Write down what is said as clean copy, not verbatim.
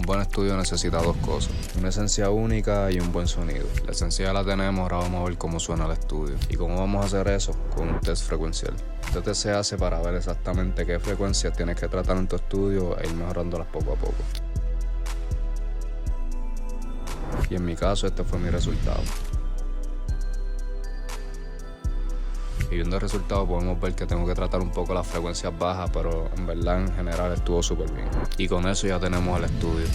buen estudio necesita dos cosas: una esencia única y un buen sonido. La esencia ya la tenemos, ahora vamos a ver cómo suena el estudio. ¿Y cómo vamos a hacer eso? Con un test frecuencial. Este test se hace para ver exactamente qué frecuencias tienes que tratar en tu estudio e ir mejorándolas poco a poco. Y en mi caso este fue mi resultado. Y viendo el resultado podemos ver que tengo que tratar un poco las frecuencias bajas, pero en verdad en general estuvo súper bien. Y con eso ya tenemos el estudio.